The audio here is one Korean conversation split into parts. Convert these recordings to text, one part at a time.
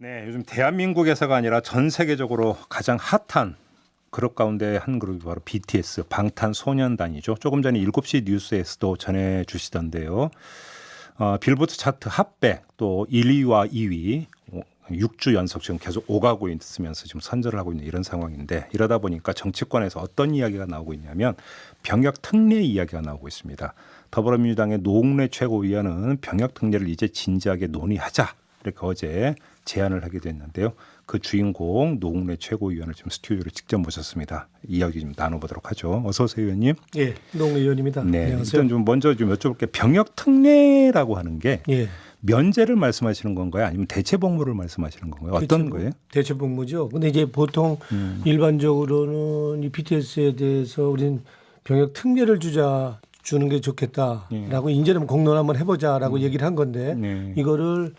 네, 요즘 대한민국에서가 아니라 전 세계적으로 가장 핫한 그룹 가운데 한 그룹이 바로 BTS 방탄소년단이죠. 조금 전에 7시 뉴스에서도 전해주시던데요. 빌보드 차트 핫백 또 1위와 2위 6주 연속 지금 계속 오가고 있으면서 지금 선전을 하고 있는 이런 상황인데, 이러다 보니까 정치권에서 어떤 이야기가 나오고 있냐면 병역 특례 이야기가 나오고 있습니다. 더불어민주당의 노웅래 최고위원은 병역 특례를 이제 진지하게 논의하자 이렇게 어제 제안을 하게 됐는데요. 그 주인공 노웅래 최고위원을 지금 스튜디오로 직접 모셨습니다. 이야기 좀 나눠보도록 하죠. 어서 오세요, 의원님. 예, 노웅래 의원입니다. 네, 안녕하세요. 일단 좀 먼저 좀 여쭤볼게요. 병역 특례라고 하는 게 예, 면제를 말씀하시는 건가요? 아니면 대체 복무를 말씀하시는 건가요? 어떤 거예요? 대체 복무죠. 근데 이제 보통 일반적으로는 이 BTS에 대해서 우리는 병역 특례를 주는 게 좋겠다라고 이제는 공론 한번 해보자라고 얘기를 한 건데 네. 이거를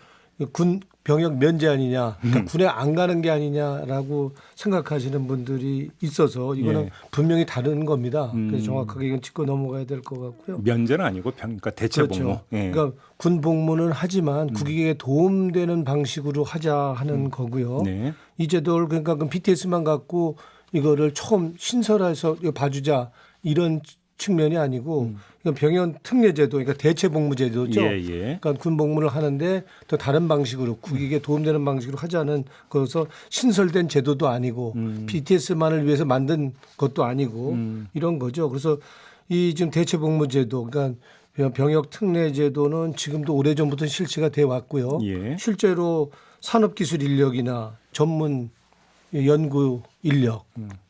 군 병역 면제 아니냐, 그러니까 군에 안 가는 게 아니냐라고 생각하시는 분들이 있어서 이거는 예. 분명히 다른 겁니다. 그래서 정확하게 이건 짚고 넘어가야 될 것 같고요. 면제는 아니고 그러니까 대체 그렇죠. 복무. 예. 그러니까 군 복무는 하지만 국익에 도움되는 방식으로 하자 하는 거고요. 네. 이 제도를 그러니까 그 BTS만 갖고 이거를 처음 신설해서 이거 봐주자 이런 측면이 아니고 이건 병역 특례 제도, 그러니까 대체 복무 제도죠. 예, 예. 그러니까 군 복무를 하는데 또 다른 방식으로 국익에 도움되는 방식으로 하자는 거여서 신설된 제도도 아니고 BTS만을 위해서 만든 것도 아니고 이런 거죠. 그래서 이 지금 대체 복무 제도, 그러니까 병역 특례 제도는 지금도 오래전부터 실시가 돼 왔고요. 예. 실제로 산업기술 인력이나 전문 연구 인력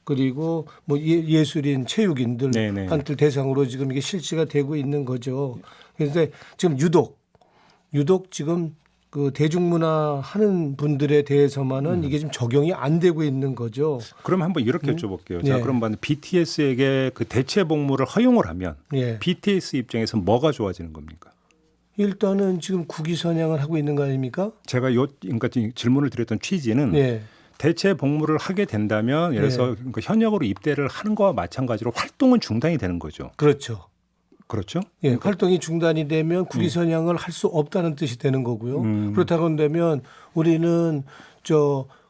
그리고 뭐 예술인, 체육인들 네네. 한들 대상으로 지금 이게 실시가 되고 있는 거죠. 그런데 지금 유독 지금 그 대중문화 하는 분들에 대해서만은 이게 지금 적용이 안 되고 있는 거죠. 그럼 한번 이렇게 여쭤볼게요. 자, 예. 그럼 만약 BTS에게 그 대체 복무를 허용을 하면 예. BTS 입장에서 뭐가 좋아지는 겁니까? 일단은 지금 국위 선양을 하고 있는 거 아닙니까? 제가 그러니까 질문을 드렸던 취지는 예. 대체 복무를 하게 된다면 예를 들어서 그러니까 현역으로 입대를 하는 거와 마찬가지로 활동은 중단이 되는 거죠. 그렇죠. 그렇죠? 예, 활동이 중단이 되면 국위 선양을 할 수 없다는 뜻이 되는 거고요. 그렇다고 한다면 우리는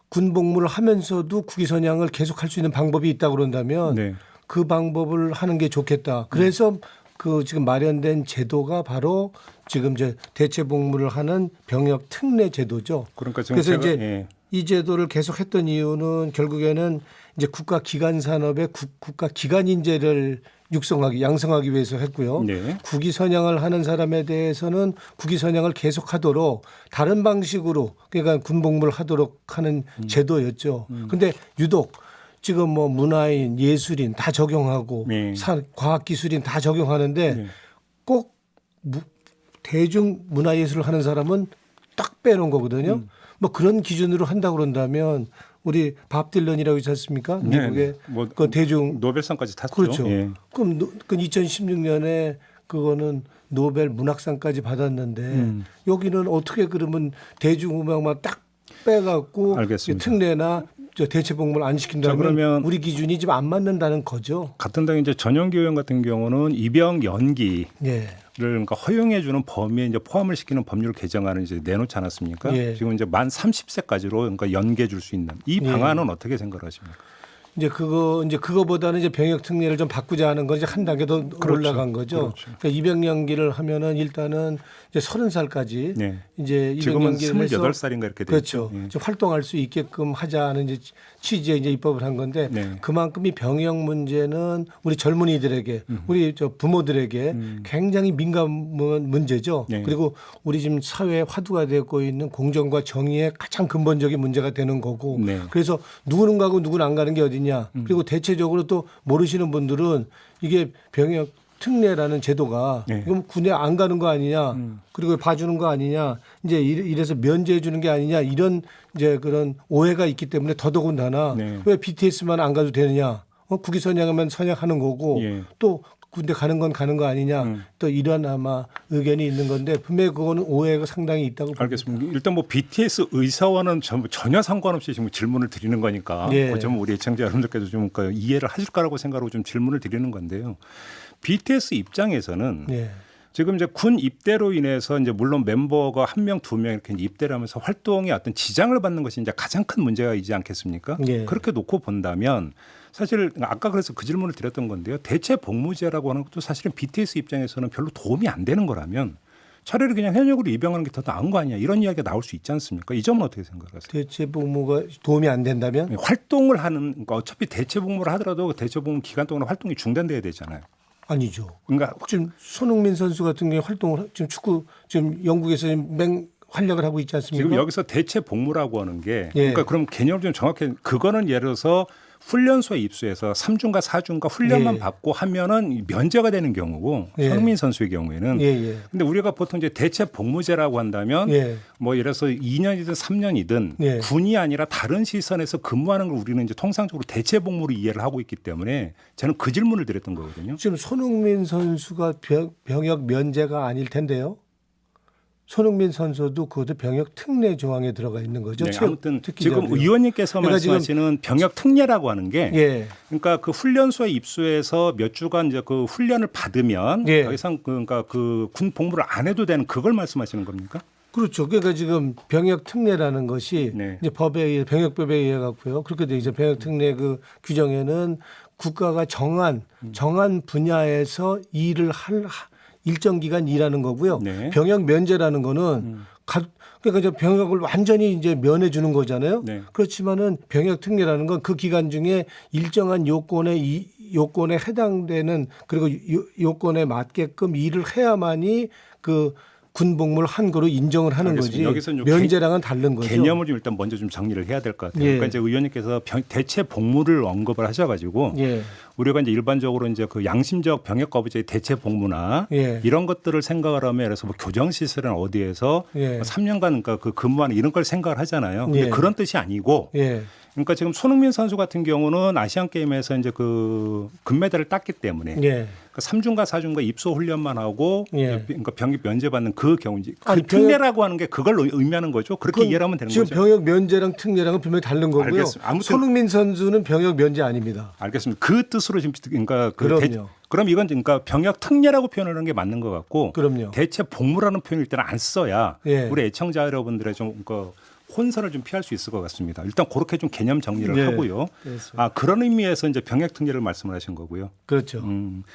군 복무를 하면서도 국위 선양을 계속 할 수 있는 방법이 있다고 그런다면 네. 그 방법을 하는 게 좋겠다. 그래서 그 지금 마련된 제도가 바로 지금 이제 대체 복무를 하는 병역 특례 제도죠. 그러니까 지금 그래서 제가, 이제 예. 이 제도를 계속했던 이유는 결국에는 이제 국가 기관 산업의 국가 기관 인재를 양성하기 위해서 했고요. 네. 국위 선양을 하는 사람에 대해서는 국위 선양을 계속하도록 다른 방식으로 그러니까 군 복무를 하도록 하는 제도였죠. 그런데 유독 지금 뭐 문화인, 예술인 다 적용하고 네. 과학기술인 다 적용하는데 네. 꼭 대중 문화예술을 하는 사람은 딱 빼놓은 거거든요. 뭐 그런 기준으로 한다고 그런다면 우리 밥 딜런이라고 있지 않습니까? 미국의 뭐 그 대중 노벨상까지 탔죠. 그렇죠. 예. 그럼 그 2016년에 그거는 노벨 문학상까지 받았는데 여기는 어떻게 그러면 대중음악만 딱 빼갖고 알겠습니다. 특례나 대체 복무를 안 시킨다면 그러면 우리 기준이 지금 안 맞는다는 거죠. 같은 당 이제 전용기 의원 같은 경우는 입영 연기를 예. 그러니까 허용해주는 범위에 이제 포함을 시키는 법률 개정안을 이제 내놓지 않았습니까? 예. 지금 이제 만 30세까지로 그러니까 연계해 줄 수 있는 이 방안은 어떻게 생각하십니까? 이제 그거보다는 이제 병역 특례를 좀 바꾸자 하는 건 이제 한 단계 더 올라간 거죠. 그렇죠. 그러니까 입영 연기를 하면은 일단은 이제 30살까지 네. 이제 입영 지금은 연기를 해서 28살인가 이렇게 되죠. 그렇죠. 예. 좀 활동할 수 있게끔 하자는 이제 취지의 이제 입법을 한 건데 네. 그만큼 이 병역 문제는 우리 젊은이들에게 우리 부모들에게 굉장히 민감한 문제죠. 네. 그리고 우리 지금 사회에 화두가 되고 있는 공정과 정의의 가장 근본적인 문제가 되는 거고 네. 그래서 누구는 가고 누구는 안 가는 게 어디냐. 그리고 대체적으로 또 모르시는 분들은 이게 병역 특례라는 제도가 네. 이건 군에 안 가는 거 아니냐. 그리고 봐주는 거 아니냐. 이제 이래서 면제해 주는 게 아니냐. 이런 이제 그런 오해가 있기 때문에 더더군다나 네. 왜 BTS만 안 가도 되느냐. 국위 선양하면 선양하는 거고 예. 또 군대 가는 건 가는 거 아니냐. 또 이런 아마 의견이 있는 건데 분명히 그거는 오해가 상당히 있다고 알겠습니다. 일단 뭐 BTS 의사와는 전혀 상관없이 지금 질문을 드리는 거니까 예. 그 점은 우리 애청자 여러분들께도 좀 이해를 하실 거라고 생각하고 좀 질문을 드리는 건데요. BTS 입장에서는 예. 지금 이제 군 입대로 인해서 이제 물론 멤버가 한 명, 두 명 이렇게 입대를 하면서 활동에 어떤 지장을 받는 것이 이제 가장 큰 문제이지 않겠습니까? 예. 그렇게 놓고 본다면 사실 아까 그래서 그 질문을 드렸던 건데요. 대체 복무제라고 하는 것도 사실은 BTS 입장에서는 별로 도움이 안 되는 거라면 차라리 그냥 현역으로 입영하는 게 더 나은 거 아니야. 이런 이야기가 나올 수 있지 않습니까? 이 점은 어떻게 생각하세요? 대체 복무가 도움이 안 된다면 활동을 하는 그러니까 어차피 대체 복무를 하더라도 대체 복무 기간 동안 활동이 중단돼야 되잖아요. 아니죠. 그러니까 지금 손흥민 선수 같은 경우에 활동을 지금 축구 지금 영국에서 활약을 하고 있지 않습니까? 지금 여기서 대체 복무라고 하는 게 예. 그러니까 그럼 개념을 좀 정확히 그거는 예를 들어서 훈련소에 입소해서 3주인가 4주인가 훈련만 예. 받고 하면은 면제가 되는 경우고 예. 손흥민 선수의 경우에는 예. 근데 우리가 보통 이제 대체 복무제라고 한다면 예. 뭐 예를 들어서 2년이든 3년이든 예. 군이 아니라 다른 시선에서 근무하는 걸 우리는 이제 통상적으로 대체 복무로 이해를 하고 있기 때문에 저는 그 질문을 드렸던 거거든요. 지금 손흥민 선수가 병역 면제가 아닐 텐데요. 손흥민 선수도 그것도 병역 특례 조항에 들어가 있는 거죠. 네, 아무튼 지금 특기자료요. 의원님께서 그러니까 말씀하시는 병역 특례라고 하는 게 예. 그러니까 그 훈련소에 입소해서 몇 주간 이제 그 훈련을 받으면 예. 더 이상 그러니까 그 군 복무를 안 해도 되는 그걸 말씀하시는 겁니까? 그렇죠. 그러니까 지금 병역 특례라는 것이 네. 이제 법에 의해 병역법에 의해 갖고요. 그렇게 돼 이제 병역 특례 그 규정에는 국가가 정한 분야에서 일을 할 일정 기간 일하는 거고요. 네. 병역 면제라는 거는 그러니까 이제 병역을 완전히 이제 면해 주는 거잖아요. 네. 그렇지만은 병역 특례라는 건 그 기간 중에 일정한 요건에 해당되는 그리고 요건에 맞게끔 일을 해야만이 그 군복무를 한 거로 인정을 하는 알겠습니다. 거지. 여기서는 좀 면제랑은 다른 거죠. 개념을 좀 일단 먼저 좀 정리를 해야 될 것 같아요. 예. 그러니까 이제 의원님께서 대체 복무를 언급을 하셔가지고 예. 우리가 이제 일반적으로 이제 그 양심적 병역 거부제의 대체 복무나 예. 이런 것들을 생각을 하면 그래서 뭐 교정 시설은 어디에서 예. 3년간 그러니까 그 근무하는 이런 걸 생각을 하잖아요. 근데 예. 그런 뜻이 아니고 예. 그러니까 지금 손흥민 선수 같은 경우는 아시안 게임에서 이제 그 금메달을 땄기 때문에 예. 그러니까 3주인가 4주인가 입소 훈련만 하고 예. 그러니까 병역 면제받는 그 경우인지 그 아니, 특례라고 하는 게 그걸 의미하는 거죠. 그렇게 이해를 하면 되는 지금 거죠. 병역 면제랑 특례랑은 분명히 다른 거고요. 알겠습니다. 아무튼 손흥민 선수는 병역 면제 아닙니다. 알겠습니다. 그 뜻으로 지금 그러니까 그럼요. 그럼 이건 그러니까 병역 특례라고 표현하는 게 맞는 것 같고 그럼요. 대체 복무라는 표현을 일단 안 써야 예. 우리 애청자 여러분들의 좀 혼선을 좀 피할 수 있을 것 같습니다. 일단 그렇게 좀 개념 정리를 예. 하고요. 그렇습니다. 아 그런 의미에서 이제 병역 특례를 말씀을 하신 거고요. 그렇죠.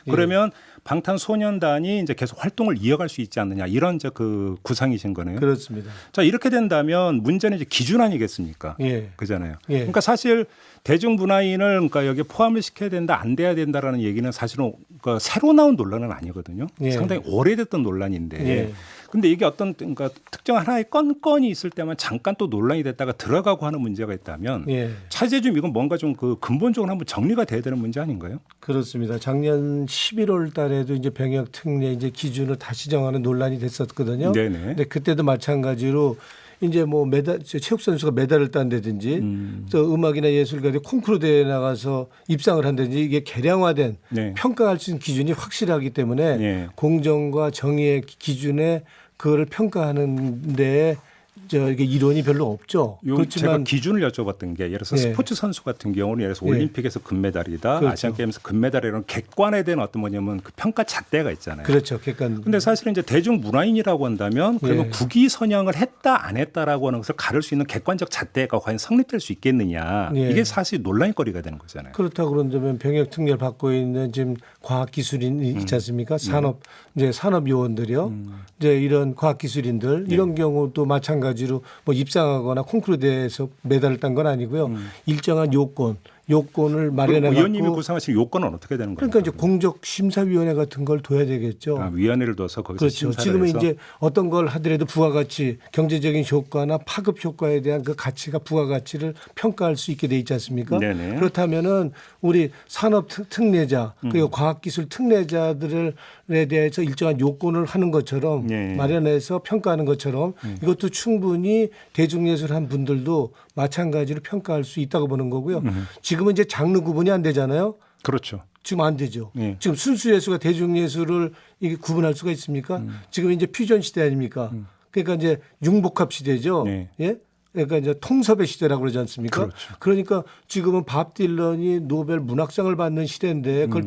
예. 그러면 방탄소년단이 이제 계속 활동을 이어갈 수 있지 않느냐 이런 이제 그 구상이신 거네요. 그렇습니다. 자 이렇게 된다면 문제는 이제 기준 아니겠습니까? 예. 그잖아요. 예. 그러니까 사실 대중문화인을 그러니까 여기 포함을 시켜야 된다, 안 돼야 된다라는 얘기는 사실은 그러니까 새로 나온 논란은 아니거든요. 예. 상당히 오래됐던 논란인데. 예. 근데 이게 어떤 그러니까 특정 하나의 건건이 있을 때만 잠깐 또 논란이 됐다가 들어가고 하는 문제가 있다면 예. 차제 좀 이건 뭔가 좀 그 근본적으로 한번 정리가 돼야 되는 문제 아닌가요? 그렇습니다. 작년 11월 달에도 이제 병역 특례 이제 기준을 다시 정하는 논란이 됐었거든요. 네네. 근데 그때도 마찬가지로 이제 뭐 체육 선수가 메달을 딴다든지 또 음악이나 예술가들이 콩쿠르 대회에 나가서 입상을 한다든지 이게 개량화된 네. 평가할 수 있는 기준이 확실하기 때문에 네. 공정과 정의의 기준에 그거를 평가하는데 이게 이론이 별로 없죠. 제가 그렇지만 기준을 여쭤봤던 게 예를 들어서 예. 스포츠 선수 같은 경우는 예를 들어서 예. 올림픽에서 금메달이다, 그렇죠. 아시안 게임에서 금메달이라는 객관에 대한 어떤 뭐냐면 그 평가 잣대가 있잖아요. 그렇죠. 객관. 근데 사실은 이제 대중 문화인이라고 한다면 그러면 예. 국위 선양을 했다 안 했다라고 하는 것을 가를 수 있는 객관적 잣대가 과연 성립될 수 있겠느냐 예. 이게 사실 논란거리가 되는 거잖아요. 그렇다고 그런다면 병역 특례를 받고 있는 지금 과학기술인 있지 않습니까? 산업 요원들이요. 이제 이런 과학기술인들 이런 경우도 마찬가지로 뭐 입상하거나 콩쿠르 대회에서 메달을 딴 건 아니고요. 일정한 요건을 마련해 의원님이 갖고 구상하신 요건은 어떻게 되는 거예요? 그러니까 이제 공적 심사위원회 같은 걸 둬야 되겠죠. 위원회를 둬서 거기서 그렇죠. 심사를 지금은 해서 이제 어떤 걸 하더라도 부가가치, 경제적인 효과나 파급 효과에 대한 그 가치가 부가가치를 평가할 수 있게 돼 있지 않습니까? 네네. 그렇다면은 우리 산업 특례자 그리고 과학기술 특례자들에 대해서 일정한 요건을 하는 것처럼 네. 마련해서 평가하는 것처럼 이것도 충분히 대중예술한 분들도 마찬가지로 평가할 수 있다고 보는 거고요. 지금은 이제 장르 구분이 안 되잖아요. 그렇죠. 지금 안 되죠. 네. 지금 순수 예술과 대중 예술을 이게 구분할 수가 있습니까? 지금 이제 퓨전 시대 아닙니까? 그러니까 이제 융복합 시대죠. 네. 예? 그러니까 이제 통섭의 시대라고 그러지 않습니까? 그렇죠. 그러니까 지금은 밥 딜런이 노벨 문학상을 받는 시대인데 그걸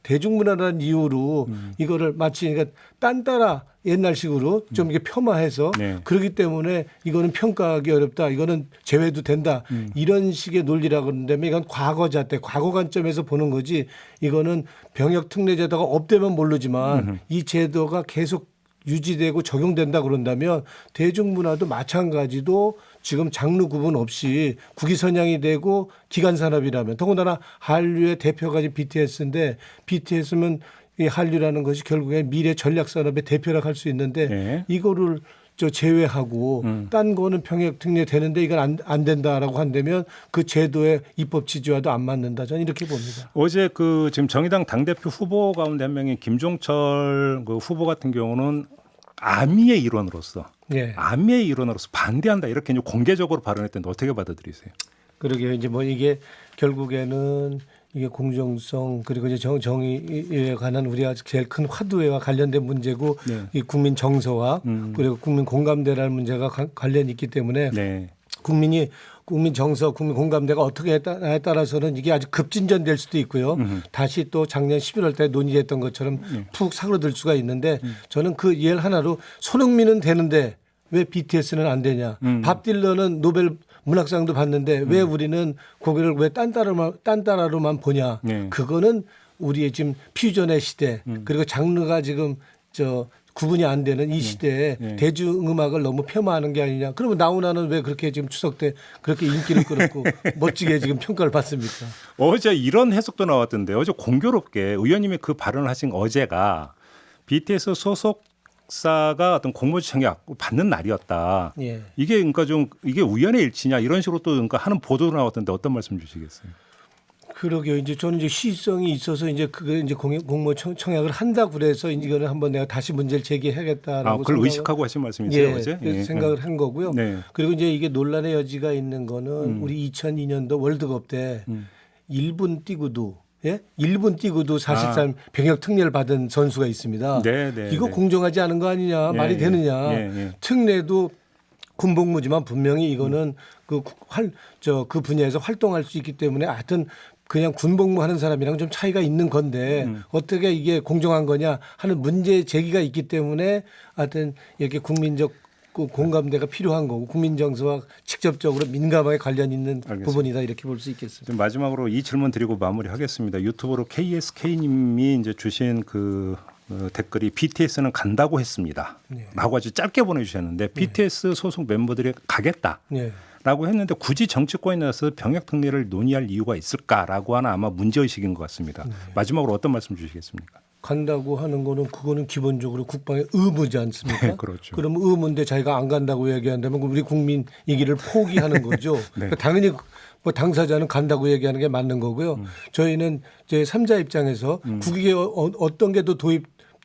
대중문화라는 이유로 이거를 마치 그러니까 딴따라 옛날식으로 좀 이게 폄하해서 네. 그렇기 때문에 이거는 평가하기 어렵다. 이거는 제외도 된다. 이런 식의 논리라고 그러는데 이건 과거 잣대, 과거 관점에서 보는 거지. 이거는 병역 특례 제도가 없대면 모르지만 이 제도가 계속 유지되고 적용된다 그런다면 대중문화도 마찬가지도 지금 장르 구분 없이 국위선양이 되고 기간 산업이라면 더군다나 한류의 대표가 이제 BTS인데 BTS면 이 한류라는 것이 결국에 미래 전략 산업의 대표라고 할 수 있는데 네. 이거를 제외하고 딴 거는 병역 특례 되는데 이건 안 된다라고 한다면 그 제도의 입법 취지와도 안 맞는다. 저는 이렇게 봅니다. 어제 그 지금 정의당 당대표 후보 가운데 한 명인 김종철 그 후보 같은 경우는 아미의 일원으로서 예. 아미의 일원으로서 반대한다 이렇게 이제 공개적으로 발언했던데 어떻게 받아들이세요? 그러게요. 이제 뭐 이게 결국에는 이게 공정성 그리고 이제 정의에 관한 우리가 제일 큰 화두와 관련된 문제고 네. 이 국민 정서와 그리고 국민 공감대라는 문제가 관련이 있기 때문에 네. 국민 정서, 국민 공감대가 어떻게 했다에 따라서는 이게 아주 급진전될 수도 있고요. 다시 또 작년 11월 때 논의했던 것처럼 푹 사그러들 수가 있는데 저는 그 예 하나로 손흥민은 되는데 왜 BTS는 안 되냐. 밥 딜런은 노벨 문학상도 받는데 왜 우리는 고개를 왜 딴따라로만 보냐. 네. 그거는 우리의 지금 퓨전의 시대 그리고 장르가 지금 구분이 안 되는 이 시대에 대중음악을 너무 폄하하는 게 아니냐. 그러면 나훈아는 왜 그렇게 지금 추석 때 그렇게 인기를 끌었고 멋지게 지금 평가를 받습니까? 어제 이런 해석도 나왔던데 어제 공교롭게 의원님이 그 발언을 하신 어제가 BTS 소속사가 어떤 공모지 청약 받는 날이었다. 예. 이게 그러니까 좀 이게 우연의 일치냐 이런 식으로 또 그러니까 하는 보도도 나왔던데 어떤 말씀 주시겠어요? 그러게요. 이제 저는 이제 시성이 있어서 이제 그게 이제 공모 청약을 한다 그래서 이거는 한번 내가 다시 문제를 제기하겠다라고 그걸 의식하고 하신 말씀이세요 어제? 예, 생각을 한 거고요. 네. 그리고 이제 이게 논란의 여지가 있는 거는 우리 2002년도 월드컵 때 1분 뛰고도 1분 뛰고도 사실상 병역 특례를 받은 선수가 있습니다. 네. 이거 공정하지 않은 거 아니냐 말이 되느냐. 특례도 군복무지만 분명히 이거는 그 분야에서 활동할 수 있기 때문에 하여튼 그냥 군복무하는 사람이랑 좀 차이가 있는 건데 어떻게 이게 공정한 거냐 하는 문제 제기가 있기 때문에 하여튼 이렇게 국민적 공감대가 필요한 거고 국민 정서와 직접적으로 민감하게 관련 있는 알겠습니다. 부분이다 이렇게 볼 수 있겠습니다. 좀 마지막으로 이 질문 드리고 마무리하겠습니다. 유튜브로 KSK님이 이제 주신 그 댓글이 BTS는 간다고 했습니다. 네. 라고 아주 짧게 보내주셨는데 BTS 소속 멤버들이 가겠다. 네. 라고 했는데 굳이 정치권에 나서 병역 특례를 논의할 이유가 있을까라고 하는 아마 문제의식인 것 같습니다. 마지막으로 어떤 말씀 주시겠습니까? 간다고 하는 거는 그거는 기본적으로 국방의 의무지 않습니까? 네, 그렇죠. 그럼 의무인데 자기가 안 간다고 얘기한다면 우리 국민 이 길을 포기하는 거죠. 그러니까 당연히 뭐 당사자는 간다고 얘기하는 게 맞는 거고요. 저희는 제 3자 입장에서 국익에 어떤 게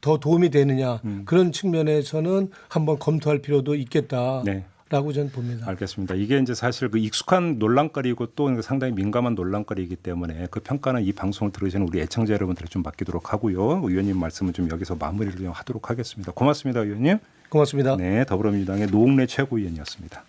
더 도움이 되느냐 그런 측면에서는 한번 검토할 필요도 있겠다. 네. 라고 저는 봅니다. 알겠습니다. 이게 이제 사실 그 익숙한 논란거리고 또 상당히 민감한 논란거리이기 때문에 그 평가는 이 방송을 들으시는 우리 애청자 여러분들에 좀 맡기도록 하고요. 의원님 말씀은 좀 여기서 마무리를 좀 하도록 하겠습니다. 고맙습니다, 의원님. 고맙습니다. 네, 더불어민주당의 노웅래 최고위원이었습니다.